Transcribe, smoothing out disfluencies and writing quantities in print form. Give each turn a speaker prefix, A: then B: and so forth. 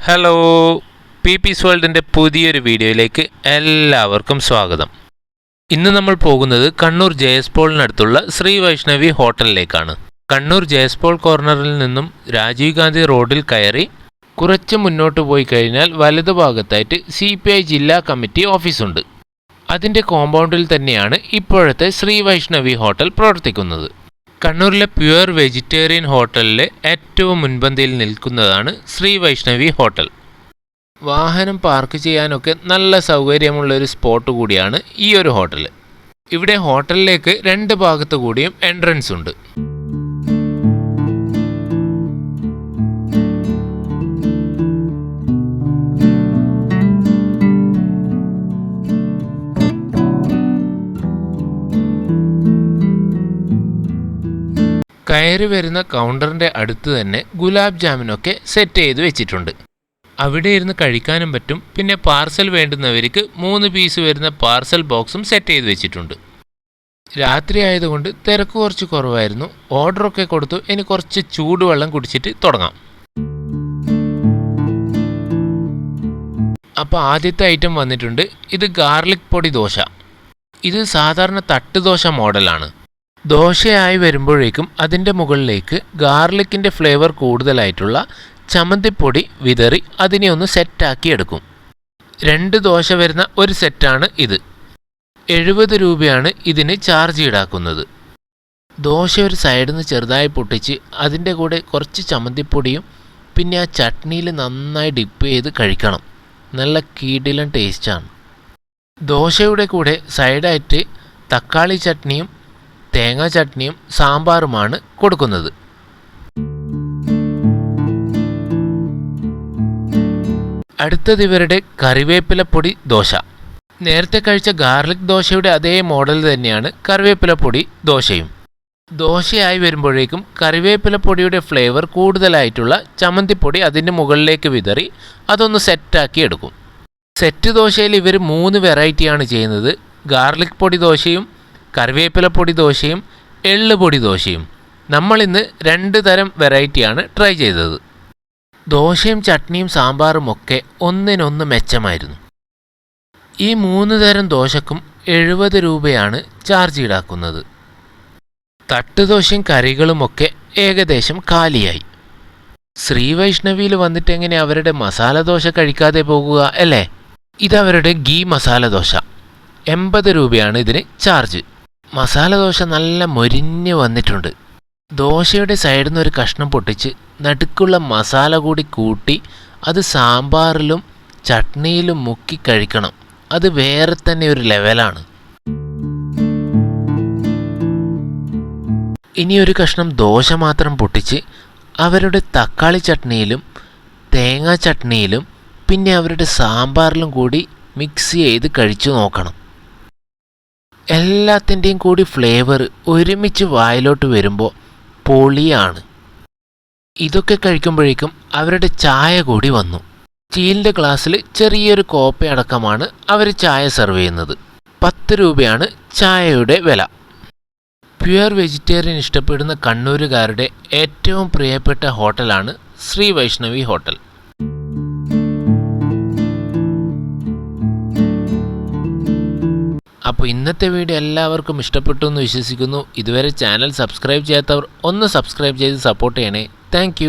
A: Hello, piece വേൾഡിൻ്റെ പുതിയൊരു വീഡിയോയിലേക്ക് എല്ലാവർക്കും സ്വാഗതം. ഇന്ന് നമ്മൾ പോകുന്നത് കണ്ണൂർ ജെഎസ് പോളിനടുത്തുള്ള ശ്രീ വൈഷ്ണവി ഹോട്ടലിലേക്കാണ്. കണ്ണൂർ ജെഎസ് പോൾ കോർണറിൽ നിന്നും രാജീവ് ഗാന്ധി റോഡിൽ കയറി കുറച്ച് മുന്നോട്ട് പോയി കഴിഞ്ഞാൽ വലതുഭാഗത്തായിട്ട് CPI ജില്ലാ കമ്മിറ്റി ഓഫീസുണ്ട്. അതിൻ്റെ കോമ്പൗണ്ടിൽ തന്നെയാണ് ഇപ്പോഴത്തെ ശ്രീ വൈഷ്ണവി ഹോട്ടൽ പ്രവർത്തിക്കുന്നത്. കണ്ണൂരിലെ പ്യുവർ വെജിറ്റേറിയൻ ഹോട്ടലിലെ ഏറ്റവും മുൻപന്തിയിൽ നിൽക്കുന്നതാണ് ശ്രീ വൈഷ്ണവി ഹോട്ടൽ. വാഹനം പാർക്ക് ചെയ്യാനൊക്കെ നല്ല സൗകര്യമുള്ളൊരു സ്പോട്ട് കൂടിയാണ് ഈ ഒരു ഹോട്ടൽ. ഇവിടെ ഹോട്ടലിലേക്ക് രണ്ട് ഭാഗത്തു കൂടിയും എൻട്രൻസ് ഉണ്ട്. കയറി വരുന്ന കൗണ്ടറിൻ്റെ അടുത്ത് തന്നെ ഗുലാബ് ജാമുനൊക്കെ സെറ്റ് ചെയ്ത് വെച്ചിട്ടുണ്ട്. അവിടെ ഇരുന്ന് കഴിക്കാനും പറ്റും. പിന്നെ പാർസൽ വേണ്ടുന്നവർക്ക് 3 പീസ് വരുന്ന പാർസൽ ബോക്സും സെറ്റ് ചെയ്ത് വെച്ചിട്ടുണ്ട്. രാത്രി ആയതുകൊണ്ട് തിരക്ക് കുറച്ച് കുറവായിരുന്നു. ഓർഡറൊക്കെ കൊടുത്തു. ഇനി കുറച്ച് ചൂടുവെള്ളം കുടിച്ചിട്ട് തുടങ്ങാം. അപ്പോൾ ആദ്യത്തെ ഐറ്റം വന്നിട്ടുണ്ട്. ഇത് ഗാർലിക് പൊടി ദോശ. ഇത് സാധാരണ തട്ടുദോശ മോഡലാണ്. ദോശയായി വരുമ്പോഴേക്കും അതിൻ്റെ മുകളിലേക്ക് ഗാർലിക്കിൻ്റെ ഫ്ലേവർ കൂടുതലായിട്ടുള്ള ചമ്മന്തിപ്പൊടി വിതറി അതിനെ ഒന്ന് സെറ്റാക്കി എടുക്കും. 2 ദോശ വരുന്ന ഒരു സെറ്റാണ് ഇത്. 70 രൂപയാണ് ഇതിന് ചാർജ് ഈടാക്കുന്നത്. ദോശ ഒരു സൈഡിൽ നിന്ന് ചെറുതായി പൊട്ടിച്ച് അതിൻ്റെ കൂടെ കുറച്ച് ചമ്മന്തിപ്പൊടിയും പിന്നെ ആ ചട്നിയിൽ നന്നായി ഡിപ്പ് ചെയ്ത് കഴിക്കണം. നല്ല കിടിലൻ ടേസ്റ്റാണ്. ദോശയുടെ കൂടെ സൈഡായിട്ട് തക്കാളി ചട്നിയും തേങ്ങാ ചട്നിയും സാമ്പാറുമാണ് കൊടുക്കുന്നത്. അടുത്തത് ഇവരുടെ കറിവേപ്പില പൊടി ദോശ. നേരത്തെ കഴിച്ച ഗാർലിക് ദോശയുടെ അതേ മോഡൽ തന്നെയാണ് കറിവേപ്പില പൊടി ദോശയും. ദോശയായി വരുമ്പോഴേക്കും കറിവേപ്പില പൊടിയുടെ ഫ്ലേവർ കൂടുതലായിട്ടുള്ള ചമ്മന്തിപ്പൊടി അതിൻ്റെ മുകളിലേക്ക് വിതറി അതൊന്ന് സെറ്റാക്കി എടുക്കും. സെറ്റ് ദോശയിൽ ഇവർ 3 വെറൈറ്റിയാണ് ചെയ്യുന്നത്. ഗാർലിക് പൊടി ദോശയും കറിവേപ്പില പൊടി ദോശയും എള്ളുപൊടി ദോശയും. നമ്മളിന്ന് 2 തരം വെറൈറ്റിയാണ് ട്രൈ ചെയ്തത്. ദോശയും ചട്നിയും സാമ്പാറും ഒക്കെ ഒന്നിനൊന്ന് മെച്ചമായിരുന്നു. ഈ 3 തരം ദോശക്കും 70 രൂപയാണ് ചാർജ് ഈടാക്കുന്നത്. തട്ടുദോശയും കറികളുമൊക്കെ ഏകദേശം കാലിയായി. ശ്രീ വൈഷ്ണവിയിൽ വന്നിട്ട് എങ്ങനെ അവരുടെ മസാല ദോശ കഴിക്കാതെ പോകുക അല്ലേ? ഇതവരുടെ ഗീ മസാല ദോശ. 80 രൂപയാണ് ഇതിന് ചാർജ്. മസാല ദോശ നല്ല മൊരിഞ്ഞ് വന്നിട്ടുണ്ട്. ദോശയുടെ സൈഡിൽ നിന്ന് ഒരു കഷ്ണം പൊട്ടിച്ച് നടുക്കുള്ള മസാല കൂടി കൂട്ടി അത് സാമ്പാറിലും ചട്നിയിലും മുക്കി കഴിക്കണം. അത് വേറെ തന്നെ ഒരു ലെവലാണ്. ഇനി ഒരു കഷ്ണം ദോശ മാത്രം പൊട്ടിച്ച് അവരുടെ തക്കാളി ചട്നിയിലും തേങ്ങാ ചട്നിയിലും പിന്നെ അവരുടെ സാമ്പാറിലും കൂടി മിക്സ് ചെയ്ത് കഴിച്ചു നോക്കണം. എല്ലാത്തിൻ്റെയും കൂടി ഫ്ലേവർ ഒരുമിച്ച് വായിലോട്ട് വരുമ്പോൾ പൊളിയാണ്. ഇതൊക്കെ കഴിക്കുമ്പോഴേക്കും അവരുടെ ചായ കൂടി വന്നു. സ്റ്റീലിൻ്റെ ഗ്ലാസ്സിൽ ചെറിയൊരു കോപ്പയടക്കമാണ് അവർ ചായ സെർവ് ചെയ്യുന്നത്. 10 രൂപയാണ് ചായയുടെ വില. പ്യുവർ വെജിറ്റേറിയൻ ഇഷ്ടപ്പെടുന്ന കണ്ണൂരുകാരുടെ ഏറ്റവും പ്രിയപ്പെട്ട ഹോട്ടലാണ് ശ്രീ വൈഷ്ണവി ഹോട്ടൽ. അപ്പോൾ ഇന്നത്തെ വീഡിയോ എല്ലാവർക്കും ഇഷ്ടപ്പെട്ടു എന്ന് വിശ്വസിക്കുന്നു. ഇതുവരെ ചാനൽ സബ്സ്ക്രൈബ് ചെയ്യാത്തവർ ഒന്ന് സബ്സ്ക്രൈബ് ചെയ്ത് സപ്പോർട്ട് ചെയ്യണേ. താങ്ക്